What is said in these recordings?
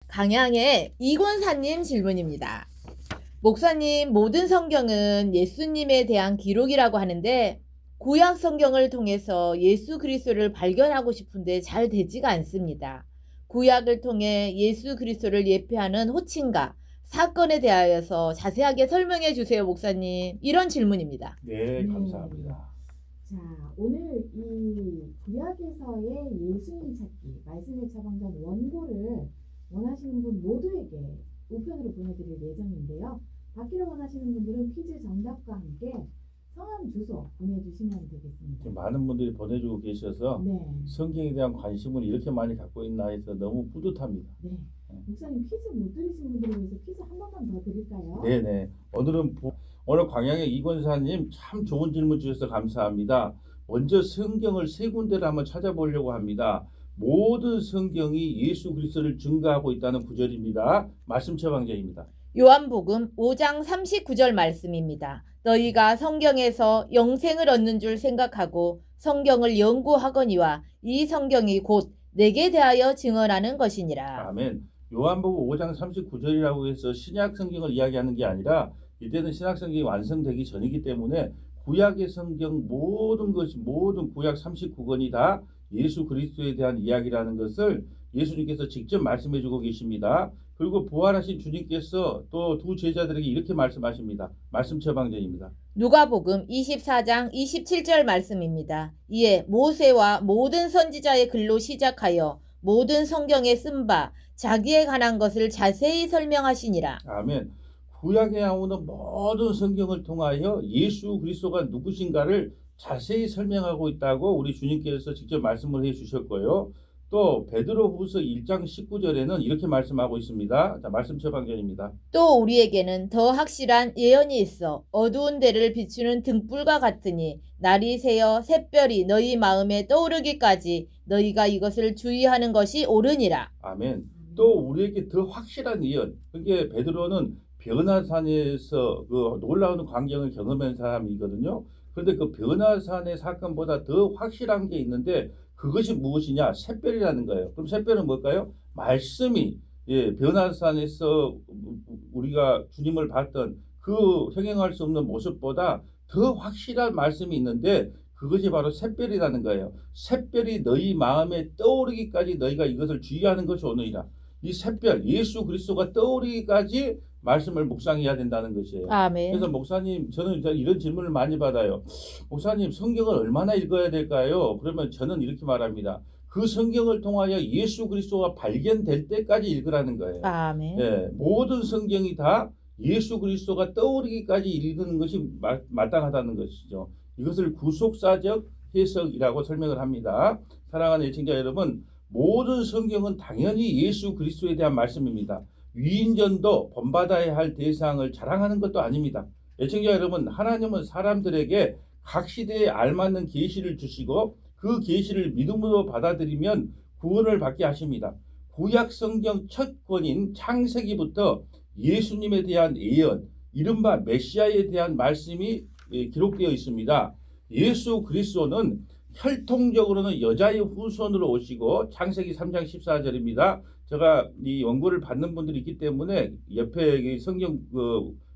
강양의 이권사님 질문입니다. 목사님, 모든 성경은 예수님에 대한 기록이라고 하는데 구약 성경을 통해서 예수 그리스도를 발견하고 싶은데 잘 되지가 않습니다. 구약을 통해 예수 그리스도를 예표하는 호칭과 사건에 대하여서 자세하게 설명해 주세요, 목사님. 이런 질문입니다. 네, 감사합니다. 자, 오늘 이 구약에서의 예수님 찾기, 말씀의 처방전 원고를 원하시는 분 모두에게 우편으로 보내드릴 예정인데요. 받기를 원하시는 분들은 퀴즈 정답과 함께 성함, 주소 보내주시면 되겠습니다. 많은 분들이 보내주고 계셔서 네. 성경에 대한 관심을 이렇게 많이 갖고 있나 해서 너무 뿌듯합니다. 네. 목사님 퀴즈 못 들으신 분들을 위해서 퀴즈 한 번만 더 드릴까요? 네네. 오늘 광양의 이권사님 참 좋은 질문 주셔서 감사합니다. 먼저 성경을 세 군데를 한번 찾아보려고 합니다. 모든 성경이 예수 그리스도를 증거하고 있다는 구절입니다. 말씀 처방전입니다. 요한복음 5장 39절 말씀입니다. 너희가 성경에서 영생을 얻는 줄 생각하고 성경을 연구하거니와 이 성경이 곧 내게 대하여 증언하는 것이니라. 아멘. 요한복음 5장 39절이라고 해서 신약 성경을 이야기하는 게 아니라 이때는 신약 성경이 완성되기 전이기 때문에 구약의 성경 모든 구약 39권이 다 예수 그리스도에 대한 이야기라는 것을 예수님께서 직접 말씀해 주고 계십니다. 그리고 부활하신 주님께서 또 두 제자들에게 이렇게 말씀하십니다. 말씀 처방전입니다. 누가복음 24장 27절 말씀입니다. 이에 모세와 모든 선지자의 글로 시작하여 모든 성경에 쓴 바 자기에 관한 것을 자세히 설명하시니라. 아멘. 구약에 나오는 모든 성경을 통하여 예수 그리스도가 누구신가를 자세히 설명하고 있다고 우리 주님께서 직접 말씀을 해 주셨고요. 또 베드로후서 1장 19절에는 이렇게 말씀하고 있습니다. 자, 말씀 처방전입니다. 또 우리에게는 더 확실한 예언이 있어 어두운 데를 비추는 등불과 같으니 날이 새어 샛별이 너희 마음에 떠오르기까지 너희가 이것을 주의하는 것이 옳으니라. 아멘. 또 우리에게 더 확실한 예언. 그게 베드로는 변화산에서 그 놀라운 광경을 경험한 사람이거든요. 그런데 그 변화산의 사건보다 더 확실한 게 있는데 그것이 무엇이냐? 샛별이라는 거예요. 그럼 샛별은 뭘까요? 말씀이 변화산에서 우리가 주님을 봤던 그 형용할 수 없는 모습보다 더 확실한 말씀이 있는데 그것이 바로 샛별이라는 거예요. 샛별이 너희 마음에 떠오르기까지 너희가 이것을 주의하는 것이 오늘이라. 이 샛별 예수 그리스도가 떠오르기까지 말씀을 묵상해야 된다는 것이에요. 아멘. 그래서 목사님, 저는 이런 질문을 많이 받아요. 목사님, 성경을 얼마나 읽어야 될까요? 그러면 저는 이렇게 말합니다. 그 성경을 통하여 예수 그리스도가 발견될 때까지 읽으라는 거예요. 아멘. 예, 모든 성경이 다 예수 그리스도가 떠오르기까지 읽는 것이 마땅하다는 것이죠. 이것을 구속사적 해석이라고 설명을 합니다. 사랑하는 애청자 여러분, 모든 성경은 당연히 예수 그리스도에 대한 말씀입니다. 위인전도 본받아야 할 대상을 자랑하는 것도 아닙니다. 애청자 여러분, 하나님은 사람들에게 각 시대에 알맞는 계시를 주시고 그 계시를 믿음으로 받아들이면 구원을 받게 하십니다. 구약 성경 첫 권인 창세기부터 예수님에 대한 예언, 이른바 메시아에 대한 말씀이 기록되어 있습니다. 예수 그리스도는 혈통적으로는 여자의 후손으로 오시고 창세기 3장 14절입니다. 제가 이 원고를 받는 분들이 있기 때문에 옆에 성경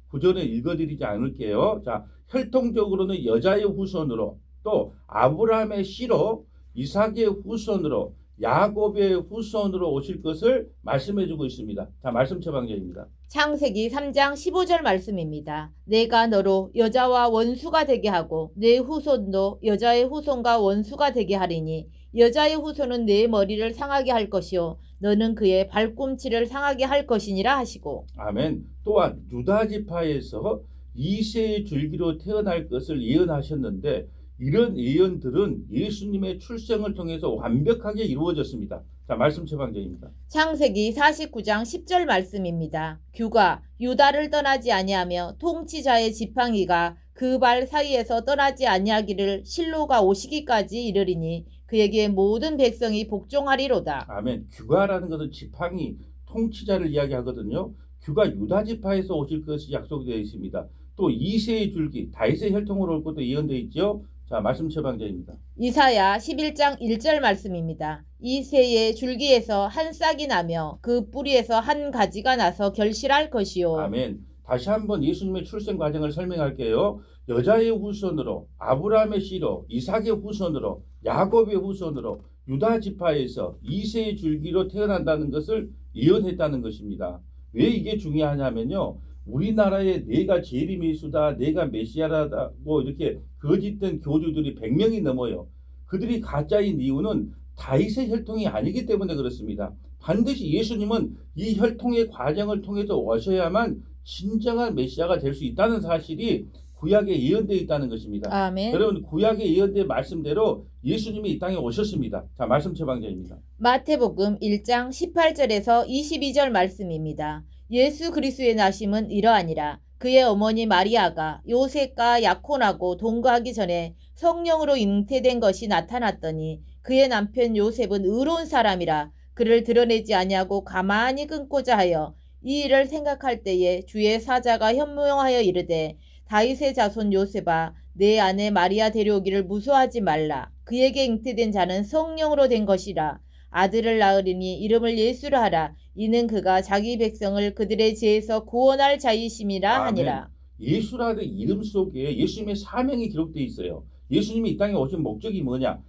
구절을 읽어드리지 않을게요. 자, 혈통적으로는 여자의 후손으로 또 아브라함의 씨로 이삭의 후손으로 야곱의 후손으로 오실 것을 말씀해주고 있습니다. 자, 말씀 처방전입니다. 창세기 3장 15절 말씀입니다. 내가 너로 여자와 원수가 되게 하고 내 후손도 여자의 후손과 원수가 되게 하리니 여자의 후손은 내 머리를 상하게 할 것이요 너는 그의 발꿈치를 상하게 할 것이니라 하시고. 아멘. 또한 유다 지파에서 이새의 줄기로 태어날 것을 예언하셨는데 이런 예언들은 예수님의 출생을 통해서 완벽하게 이루어졌습니다. 자, 말씀 처방전입니다. 창세기 49장 10절 말씀입니다. 규가 유다를 떠나지 아니하며 통치자의 지팡이가 그 발 사이에서 떠나지 아니하기를 실로가 오시기까지 이르리니 그에게 모든 백성이 복종하리로다. 아멘. 규가라는 것은 지팡이, 통치자를 이야기하거든요. 규가 유다 지파에서 오실 것이 약속되어 있습니다. 또 이새의 줄기, 다윗의 혈통으로 올 것도 예언되어 있죠. 자, 말씀 처방자입니다. 이사야 11장 1절 말씀입니다. 이 새의 줄기에서 한 싹이 나며 그 뿌리에서 한 가지가 나서 결실할 것이요. 아멘. 다시 한번 예수님의 출생 과정을 설명할게요. 여자의 후손으로, 아브라함의 씨로, 이삭의 후손으로, 야곱의 후손으로, 유다 지파에서 이새의 줄기로 태어난다는 것을 예언했다는 것입니다. 왜 이게 중요하냐면요. 우리나라에 내가 재림예수다, 내가 메시아라고 이렇게 거짓된 교주들이 100명이 넘어요. 그들이 가짜인 이유는 다윗의 혈통이 아니기 때문에 그렇습니다. 반드시 예수님은 이 혈통의 과정을 통해서 오셔야만 진정한 메시아가 될 수 있다는 사실이 구약에 예언되어 있다는 것입니다. 아멘. 여러분, 구약에 예언된 말씀대로 예수님이 이 땅에 오셨습니다. 자, 말씀 처방자입니다. 마태복음 1장 18절에서 22절 말씀입니다. 예수 그리스도의 나심은 이러하니라. 그의 어머니 마리아가 요셉과 약혼하고 동거하기 전에 성령으로 잉태된 것이 나타났더니 그의 남편 요셉은 의로운 사람이라 그를 드러내지 아니하고 가만히 끊고자 하여 이 일을 생각할 때에 주의 사자가 현명하여 이르되 다윗의 자손 요셉아 내 아내 마리아 데려오기를 무서워하지 말라. 그에게 잉태된 자는 성령으로 된 것이라. 아들을 낳으리니 이름을 예수라 하라. 이는 그가 자기 백성을 그들의 죄에서 구원할 자이심이라 하니라. 예수라는 이름 속에 예수님의 사명이 기록되어 있어요. 예수님이 이 땅에 오신 목적이 뭐냐?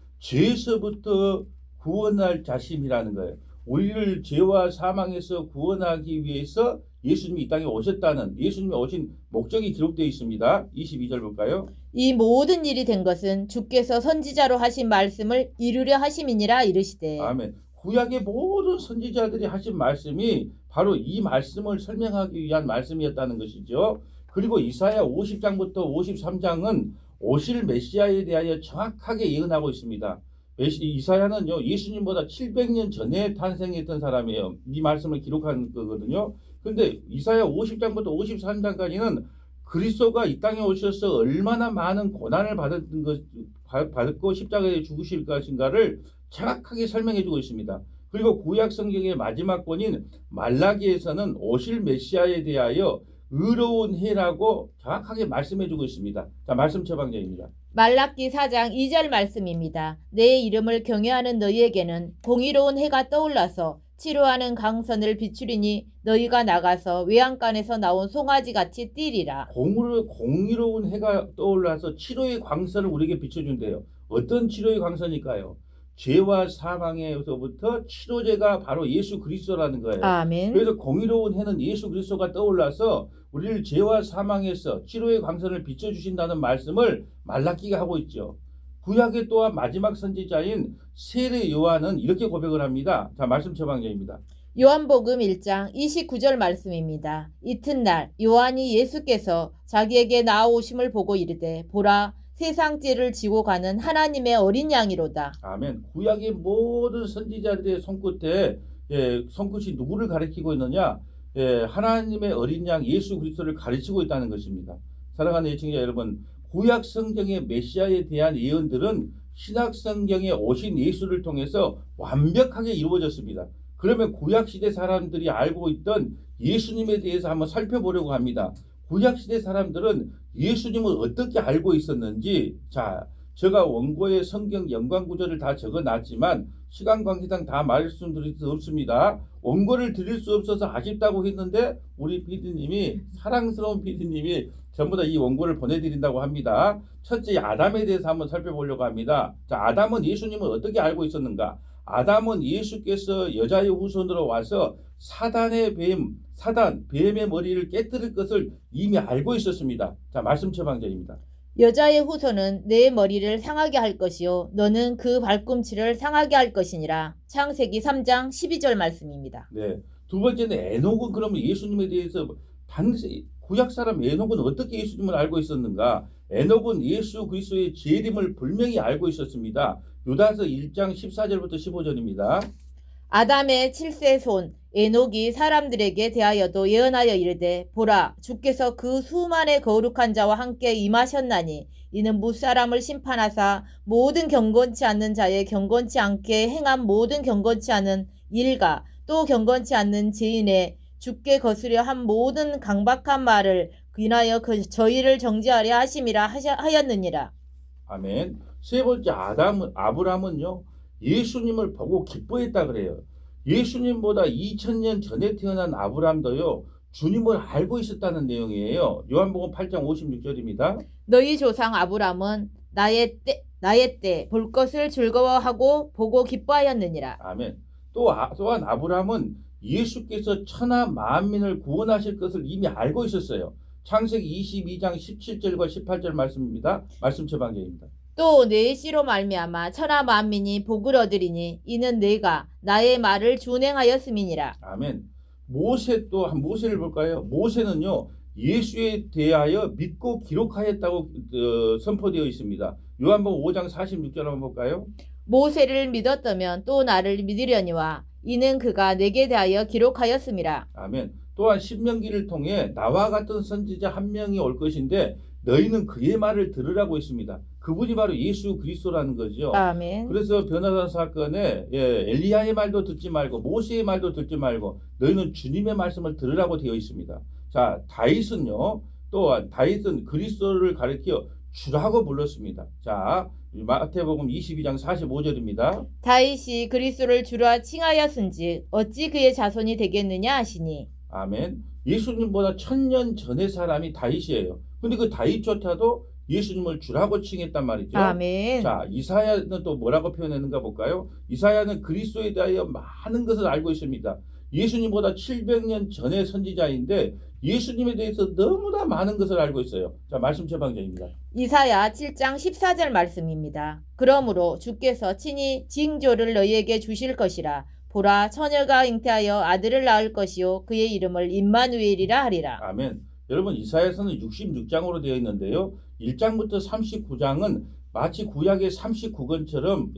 죄에서부터 구원할 자심이라는 거예요. 우리를 죄와 사망에서 구원하기 위해서 예수님이 이 땅에 오셨다는 예수님이 오신 목적이 기록되어 있습니다. 22절 볼까요? 이 모든 일이 된 것은 주께서 선지자로 하신 말씀을 이루려 하심이니라 이르시되. 아멘. 구약의 모든 선지자들이 하신 말씀이 바로 이 말씀을 설명하기 위한 말씀이었다는 것이죠. 그리고 이사야 50장부터 53장은 오실 메시아에 대하여 정확하게 예언하고 있습니다. 이사야는요, 예수님보다 700년 전에 탄생했던 사람이에요. 이 말씀을 기록한 거거든요. 근데 이사야 50장부터 53장까지는 그리스도가 이 땅에 오셔서 얼마나 많은 고난을 받고 십자가에 죽으실 것인가를 정확하게 설명해주고 있습니다. 그리고 구약 성경의 마지막 권인 말라기에서는 오실 메시아에 대하여 의로운 해라고 정확하게 말씀해주고 있습니다. 자, 말씀 처방자입니다. 말라기 4장 2절 말씀입니다. 내 이름을 경외하는 너희에게는 공의로운 해가 떠올라서 치료하는 강선을 비추리니 너희가 나가서 외양간에서 나온 송아지같이 뛰리라. 공의로운 해가 떠올라서 치료의 광선을 우리에게 비춰준대요. 어떤 치료의 광선일까요? 죄와 사망에서부터 치료제가 바로 예수 그리스도라는 거예요. 아멘. 그래서 공의로운 해는 예수 그리스도가 떠올라서 우리를 죄와 사망에서 치료의 광선을 비춰주신다는 말씀을 말라기가 하고 있죠. 구약의 또한 마지막 선지자인 세례 요한은 이렇게 고백을 합니다. 자, 말씀 처방자입니다. 요한복음 1장 29절 말씀입니다. 이튿날 요한이 예수께서 자기에게 나아오심을 보고 이르되 보라 세상 죄를 지고 가는 하나님의 어린 양이로다. 아멘. 구약의 모든 선지자들의 손끝이 누구를 가리키고 있느냐? 하나님의 어린 양 예수 그리스도를 가르치고 있다는 것입니다. 사랑하는 예청자 여러분, 구약 성경의 메시아에 대한 예언들은 신약 성경에 오신 예수를 통해서 완벽하게 이루어졌습니다. 그러면 구약 시대 사람들이 알고 있던 예수님에 대해서 한번 살펴보려고 합니다. 구약 시대 사람들은 예수님을 어떻게 알고 있었는지, 자, 제가 원고에 성경 연관 구절을 다 적어놨지만 시간 관계상 다 말씀드릴 수 없습니다. 원고를 드릴 수 없어서 아쉽다고 했는데 우리 PD님이, 사랑스러운 PD님이 전부 다 이 원고를 보내드린다고 합니다. 첫째, 아담에 대해서 한번 살펴보려고 합니다. 자, 아담은 예수님을 어떻게 알고 있었는가? 아담은 예수께서 여자의 후손으로 와서 뱀의 머리를 깨뜨릴 것을 이미 알고 있었습니다. 자, 말씀 처방자입니다. 여자의 후손은 내 머리를 상하게 할 것이요 너는 그 발꿈치를 상하게 할 것이니라. 창세기 3장 12절 말씀입니다. 네. 두 번째는 에녹은 그러면 예수님에 대해서 반드시 구약 사람 에녹은 어떻게 예수님을 알고 있었는가? 에녹은 예수 그리스도의 재림을 분명히 알고 있었습니다. 유다서 1장 14절부터 15절입니다. 아담의 7세 손 에녹이 사람들에게 대하여도 예언하여 이르되 보라 주께서 그 수만의 거룩한 자와 함께 임하셨나니 이는 무사람을 심판하사 모든 경건치 않는 자의 경건치 않게 행한 모든 경건치 않은 일과 또 경건치 않는 죄인의 주께 거스려 한 모든 강박한 말을 인하여 저희를 정죄하려 하심이라 하였느니라. 아멘. 세 번째 아브라함은요. 예수님을 보고 기뻐했다 그래요. 예수님보다 2000년 전에 태어난 아브라함도요. 주님을 알고 있었다는 내용이에요. 요한복음 8장 56절입니다. 너희 조상 아브람은 나의 때 볼 것을 즐거워하고 보고 기뻐하였느니라. 아멘. 또한 아브라함은 예수께서 천하 만민을 구원하실 것을 이미 알고 있었어요. 창세기 22장 17절과 18절 말씀입니다. 말씀 처방전입니다. 또 내 씨로 말미암아 천하 만민이 복을 얻으리니 이는 내가 나의 말을 준행하였음이니라. 아멘. 모세를 볼까요? 모세는요. 예수에 대하여 믿고 기록하였다고 선포되어 있습니다. 요한복음 5장 46절 한번 볼까요? 모세를 믿었다면 또 나를 믿으려니와 이는 그가 내게 대하여 기록하였음이라. 아멘. 또한 신명기를 통해 나와 같은 선지자 한 명이 올 것인데 너희는 그의 말을 들으라고 했습니다. 그분이 바로 예수 그리스도라는 거죠. 아멘. 그래서 변화산 사건에 엘리야의 말도 듣지 말고 모세의 말도 듣지 말고 너희는 주님의 말씀을 들으라고 되어 있습니다. 자, 또한 다윗은 그리스도를 가리켜 주라고 불렀습니다. 자, 마태복음 22장 45절입니다. 다윗이 그리스도를 주라 칭하였은즉 어찌 그의 자손이 되겠느냐 하시니. 아멘. 예수님보다 1000년 전의 사람이 다윗이에요. 근데 그 다윗조차도 예수님을 주라고 칭했단 말이죠. 아멘. 자, 이사야는 또 뭐라고 표현했는가 볼까요? 이사야는 그리스도에 대하여 많은 것을 알고 있습니다. 예수님보다 700년 전의 선지자인데 예수님에 대해서 너무나 많은 것을 알고 있어요. 자, 말씀 처방전입니다. 이사야 7장 14절 말씀입니다. 그러므로 주께서 친히 징조를 너희에게 주실 것이라. 보라, 처녀가 잉태하여 아들을 낳을 것이요 그의 이름을 임마누엘이라 하리라. 아멘. 여러분, 이사야서는 66장으로 되어 있는데요. 1장부터 39장은 마치 구약의 39권처럼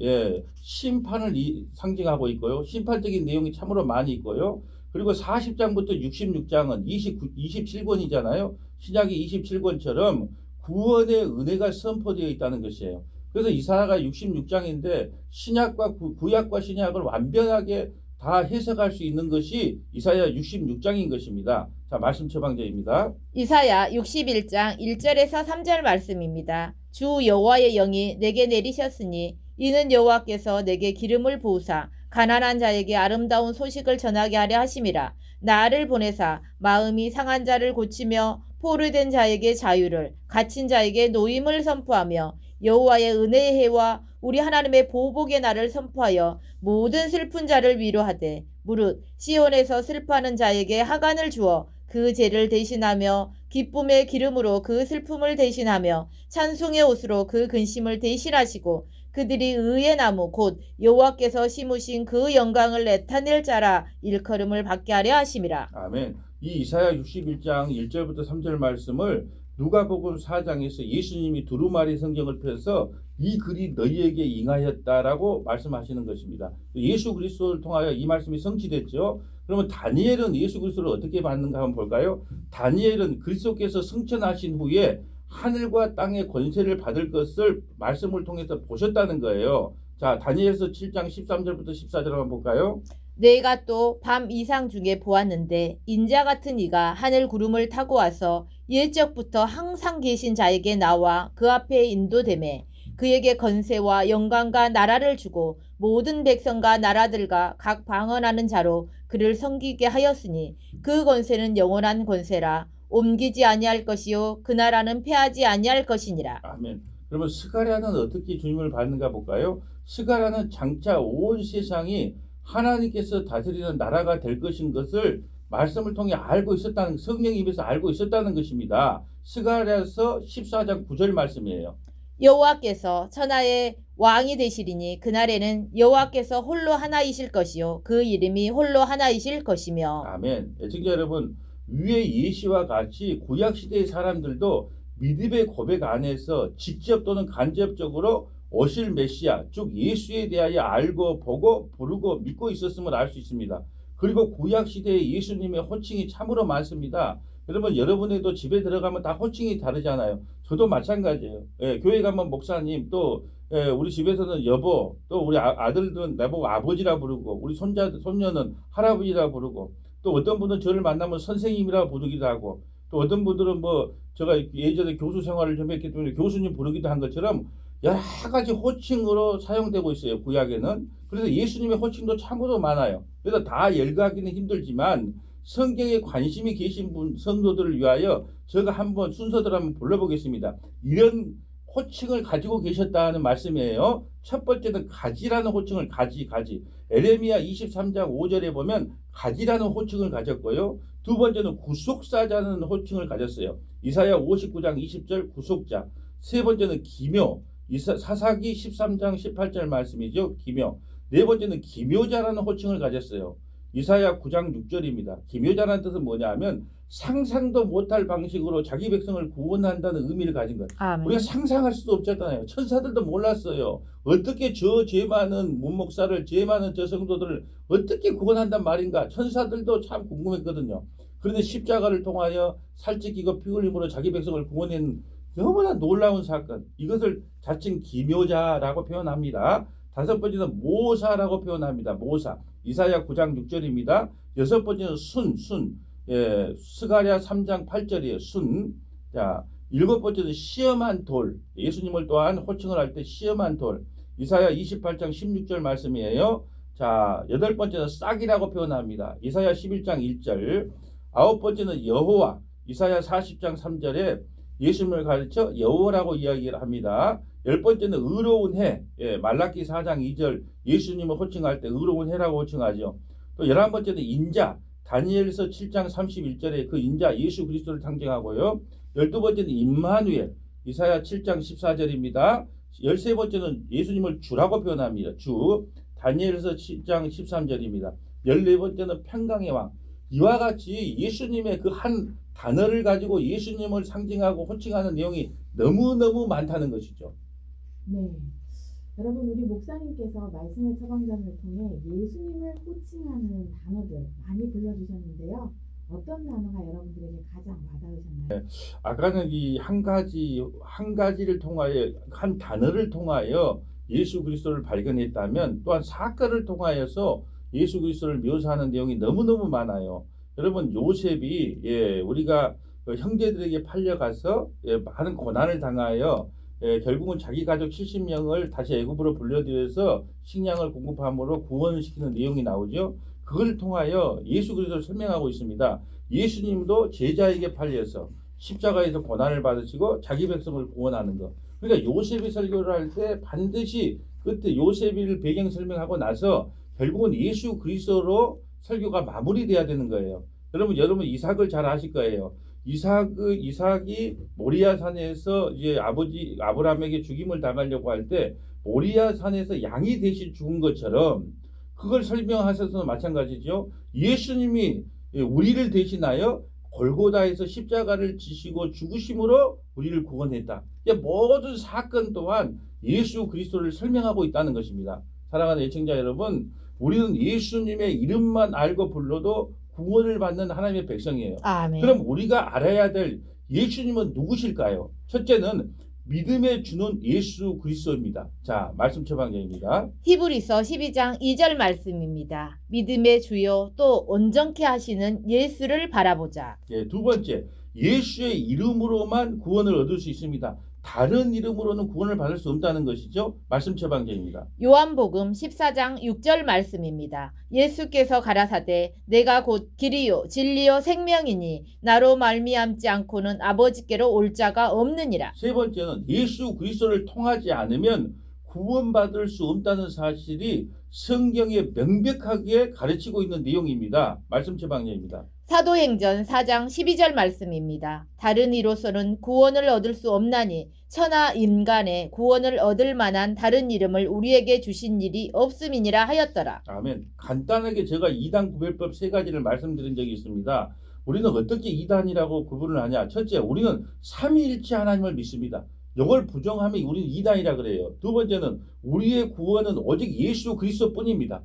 심판을 상징하고 있고요. 심판적인 내용이 참으로 많이 있고요. 그리고 40장부터 66장은 27권이잖아요. 신약이 27권처럼 구원의 은혜가 선포되어 있다는 것이에요. 그래서 이사야가 66장인데 구약과 신약을 완벽하게 다 해석할 수 있는 것이 이사야 66장인 것입니다. 자, 말씀 처방전입니다. 이사야 61장 1절에서 3절 말씀입니다. 주 여호와의 영이 내게 내리셨으니 이는 여호와께서 내게 기름을 부으사 가난한 자에게 아름다운 소식을 전하게 하려 하심이라. 나를 보내사 마음이 상한 자를 고치며 포로된 자에게 자유를, 갇힌 자에게 노임을 선포하며 여호와의 은혜의 해와 우리 하나님의 보복의 날을 선포하여 모든 슬픈 자를 위로하되 무릇 시온에서 슬퍼하는 자에게 하간을 주어 그 죄를 대신하며 기쁨의 기름으로 그 슬픔을 대신하며 찬송의 옷으로 그 근심을 대신하시고 그들이 의의 나무 곧 여호와께서 심으신 그 영광을 나타낼 자라 일컬음을 받게 하려 하심이라. 아멘. 이 이사야 61장 1절부터 3절 말씀을 누가복음 4장에서 예수님이 두루마리 성경을 펴서 이 글이 너희에게 임하였다라고 말씀하시는 것입니다. 예수 그리스도를 통하여 이 말씀이 성취됐죠. 그러면 다니엘은 예수 그리스도를 어떻게 받는가 한번 볼까요? 다니엘은 그리스도께서 승천하신 후에 하늘과 땅의 권세를 받을 것을 말씀을 통해서 보셨다는 거예요. 자, 다니엘서 7장 13절부터 14절 한번 볼까요? 내가 또 밤 이상 중에 보았는데 인자 같은 이가 하늘 구름을 타고 와서 옛적부터 항상 계신 자에게 나와 그 앞에 인도되매 그에게 건세와 영광과 나라를 주고 모든 백성과 나라들과 각 방언하는 자로 그를 섬기게 하였으니 그 권세는 영원한 권세라 옮기지 아니할 것이요 그 나라는 패하지 아니할 것이니라. 아멘. 그러면 스가랴는 어떻게 주님을 받는가 볼까요? 스가랴는 장차 온 세상이 하나님께서 다스리는 나라가 될 것인 것을 말씀을 통해 알고 있었다는, 성령이 입에서 알고 있었다는 것입니다. 스가랴서 14장 9절 말씀이에요. 여호와께서 천하의 왕이 되시리니 그날에는 여호와께서 홀로 하나이실 것이요 그 이름이 홀로 하나이실 것이며. 아멘. 애청자 여러분, 위의 예시와 같이 구약 시대의 사람들도 믿음의 고백 안에서 직접 또는 간접적으로 오실 메시아, 즉 예수에 대하여 알고 보고 부르고 믿고 있었음을 알 수 있습니다. 그리고 구약 시대에 예수님의 호칭이 참으로 많습니다. 여러분, 여러분에도 집에 들어가면 다 호칭이 다르잖아요. 저도 마찬가지예요. 교회 가면 목사님, 또 우리 집에서는 여보, 또 우리 아들들은 나보고 아버지라 부르고, 우리 손녀는 할아버지라 부르고, 또 어떤 분은 저를 만나면 선생님이라 부르기도 하고, 또 어떤 분들은 제가 예전에 교수 생활을 좀 했기 때문에 교수님 부르기도 한 것처럼 여러 가지 호칭으로 사용되고 있어요. 구약에는. 그래서 예수님의 호칭도 참으로 많아요. 그래서 다 열거하기는 힘들지만 성경에 관심이 계신 성도들을 위하여 제가 한번 순서대로 한번 불러보겠습니다. 이런 호칭을 가지고 계셨다는 말씀이에요. 첫 번째는 가지라는 호칭을 가지. 에레미야 23장 5절에 보면 가지라는 호칭을 가졌고요. 두 번째는 구속사자는 호칭을 가졌어요. 이사야 59장 20절 구속자. 세 번째는 기묘. 사사기 13장 18절 말씀이죠. 기묘. 네 번째는 기묘자라는 호칭을 가졌어요. 이사야 9장 6절입니다. 기묘자라는 뜻은 뭐냐 하면 상상도 못할 방식으로 자기 백성을 구원한다는 의미를 가진 것. 아멘. 우리가 상상할 수도 없잖아요. 천사들도 몰랐어요. 어떻게 저 죄 많은 문목사를, 죄 많은 저 성도들을 어떻게 구원한단 말인가. 천사들도 참 궁금했거든요. 그런데 십자가를 통하여 살찌기고 피 흘림으로 자기 백성을 구원한 너무나 놀라운 사건. 이것을 자칭 기묘자라고 표현합니다. 다섯 번째는 모사라고 표현합니다. 모사. 이사야 9장 6절입니다. 여섯 번째는 순. 예, 스가랴 3장 8절이에요. 순. 자, 일곱 번째는 시험한 돌. 예수님을 또한 호칭을 할 때 시험한 돌. 이사야 28장 16절 말씀이에요. 자, 여덟 번째는 싹이라고 표현합니다. 이사야 11장 1절. 아홉 번째는 여호와. 이사야 40장 3절에 예수님을 가르쳐 여호와라고 이야기를 합니다. 열 번째는 의로운 해. 예, 말라기 4장 2절 예수님을 호칭할 때 의로운 해라고 호칭하죠. 또 11번째는 인자. 다니엘서 7장 31절에 그 인자 예수 그리스도를 상징하고요. 12번째는 임마누엘. 이사야 7장 14절입니다. 13번째는 예수님을 주라고 표현합니다. 주. 다니엘서 7장 13절입니다. 14번째는 평강의 왕. 이와 같이 예수님의 그 한 단어를 가지고 예수님을 상징하고 호칭하는 내용이 너무너무 많다는 것이죠. 네. 여러분, 우리 목사님께서 말씀의 처방전을 통해 예수님을 호칭하는 단어들 많이 불러주셨는데요. 어떤 단어가 여러분들에게 가장 와닿으셨나요? 아까는 이 한 가지를 통하여 한 단어를 통하여 예수 그리스도를 발견했다면 또한 사건을 통하여서 예수 그리스도를 묘사하는 내용이 너무너무 많아요. 여러분 요셉이 우리가 형제들에게 팔려가서 많은 고난을 당하여 결국은 자기 가족 70명을 다시 애굽으로 불러들여서 식량을 공급함으로 구원을 시키는 내용이 나오죠. 그걸 통하여 예수 그리스도를 설명하고 있습니다. 예수님도 제자에게 팔려서 십자가에서 고난을 받으시고 자기 백성을 구원하는 것. 그러니까 요셉이 설교를 할 때 반드시 그때 요셉을 배경 설명하고 나서 결국은 예수 그리스도로 설교가 마무리돼야 되는 거예요. 여러분 이삭을 잘 아실 거예요. 이삭이 모리아 산에서 이제 아버지 아브라함에게 죽임을 당하려고 할 때 모리아 산에서 양이 대신 죽은 것처럼 그걸 설명하셔서 마찬가지죠. 예수님이 우리를 대신하여 골고다에서 십자가를 지시고 죽으심으로 우리를 구원했다. 모든 사건 또한 예수 그리스도를 설명하고 있다는 것입니다. 사랑하는 애청자 여러분, 우리는 예수님의 이름만 알고 불러도 구원을 받는 하나님의 백성이에요. 아멘. 그럼 우리가 알아야 될 예수님은 누구실까요? 첫째는 믿음의 주는 예수 그리스도입니다. 자, 말씀 처방전입니다. 히브리서 12장 2절 말씀입니다. 믿음의 주요 또 온전케 하시는 예수를 바라보자. 두 번째, 예수의 이름으로만 구원을 얻을 수 있습니다. 다른 이름으로는 구원을 받을 수 없다는 것이죠. 말씀 처방전입니다. 요한복음 14장 6절 말씀입니다. 예수께서 가라사대 내가 곧 길이요 진리요 생명이니 나로 말미암지 않고는 아버지께로 올 자가 없느니라. 세 번째는 예수 그리스도를 통하지 않으면 구원받을 수 없다는 사실이 성경에 명백하게 가르치고 있는 내용입니다. 말씀 처방전입니다. 사도행전 4장 12절 말씀입니다. 다른 이로서는 구원을 얻을 수 없나니 천하 인간의 구원을 얻을 만한 다른 이름을 우리에게 주신 일이 없음이니라 하였더라. 아멘. 간단하게 제가 이단 구별법 세 가지를 말씀드린 적이 있습니다. 우리는 어떻게 이단이라고 구분을 하냐? 첫째, 우리는 삼위일체 하나님을 믿습니다. 이걸 부정하면 우리는 이단이라 그래요. 두 번째는 우리의 구원은 오직 예수 그리스도뿐입니다.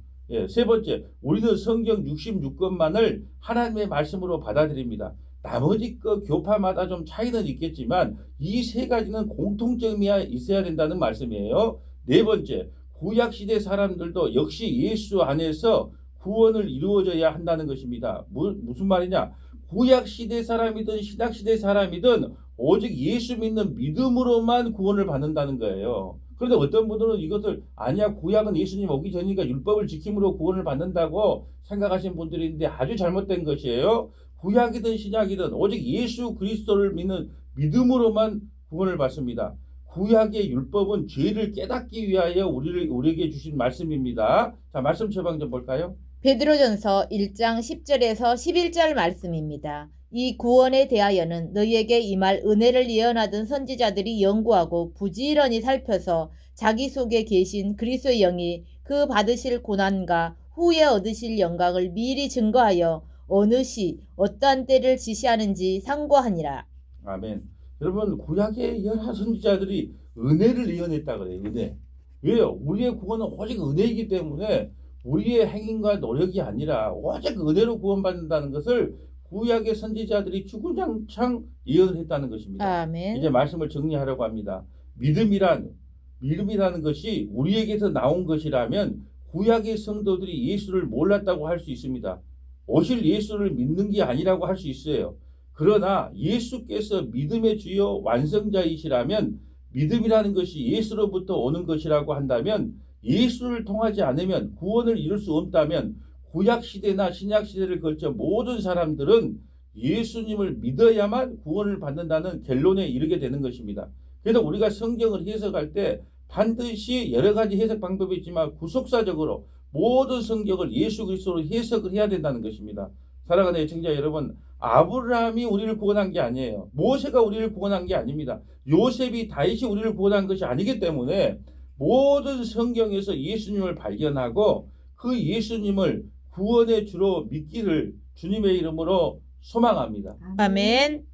세 번째, 우리는 성경 66권만을 하나님의 말씀으로 받아들입니다. 나머지 그 교파마다 좀 차이는 있겠지만 이 세 가지는 공통점이 있어야 된다는 말씀이에요. 네 번째, 구약시대 사람들도 역시 예수 안에서 구원을 이루어져야 한다는 것입니다. 무슨 말이냐? 구약 시대 사람이든 신약 시대 사람이든 오직 예수 믿는 믿음으로만 구원을 받는다는 거예요. 그런데 어떤 분들은 이것을 아니야 구약은 예수님 오기 전이니까 율법을 지킴으로 구원을 받는다고 생각하시는 분들이 있는데 아주 잘못된 것이에요. 구약이든 신약이든 오직 예수 그리스도를 믿는 믿음으로만 구원을 받습니다. 구약의 율법은 죄를 깨닫기 위하여 우리에게 주신 말씀입니다. 자, 말씀 처방 좀 볼까요? 베드로전서 1장 10절에서 11절 말씀입니다. 이 구원에 대하여는 너희에게 임할 은혜를 예언하던 선지자들이 연구하고 부지런히 살펴서 자기 속에 계신 그리스도의 영이 그 받으실 고난과 후에 얻으실 영광을 미리 증거하여 어느 시 어떠한 때를 지시하는지 상고하니라. 아멘. 여러분 구약의 여러 선지자들이 은혜를 예언했다 그래요. 은혜. 왜요? 우리의 구원은 오직 은혜이기 때문에 우리의 행위과 노력이 아니라 오직 은혜로 구원받는다는 것을 구약의 선지자들이 주구장창 예언했다는 것입니다. 아멘. 이제 말씀을 정리하려고 합니다. 믿음이라는 것이 우리에게서 나온 것이라면 구약의 성도들이 예수를 몰랐다고 할 수 있습니다. 오실 예수를 믿는 게 아니라고 할 수 있어요. 그러나 예수께서 믿음의 주요 완성자이시라면 믿음이라는 것이 예수로부터 오는 것이라고 한다면 예수를 통하지 않으면 구원을 이룰 수 없다면 구약 시대나 신약 시대를 걸쳐 모든 사람들은 예수님을 믿어야만 구원을 받는다는 결론에 이르게 되는 것입니다. 그래서 우리가 성경을 해석할 때 반드시 여러 가지 해석 방법이 있지만 구속사적으로 모든 성경을 예수 그리스도로 해석을 해야 된다는 것입니다. 사랑하는 애청자 여러분, 아브라함이 우리를 구원한 게 아니에요. 모세가 우리를 구원한 게 아닙니다. 요셉이 다윗이 우리를 구원한 것이 아니기 때문에 모든 성경에서 예수님을 발견하고 그 예수님을 구원의 주로 믿기를 주님의 이름으로 소망합니다. 아멘.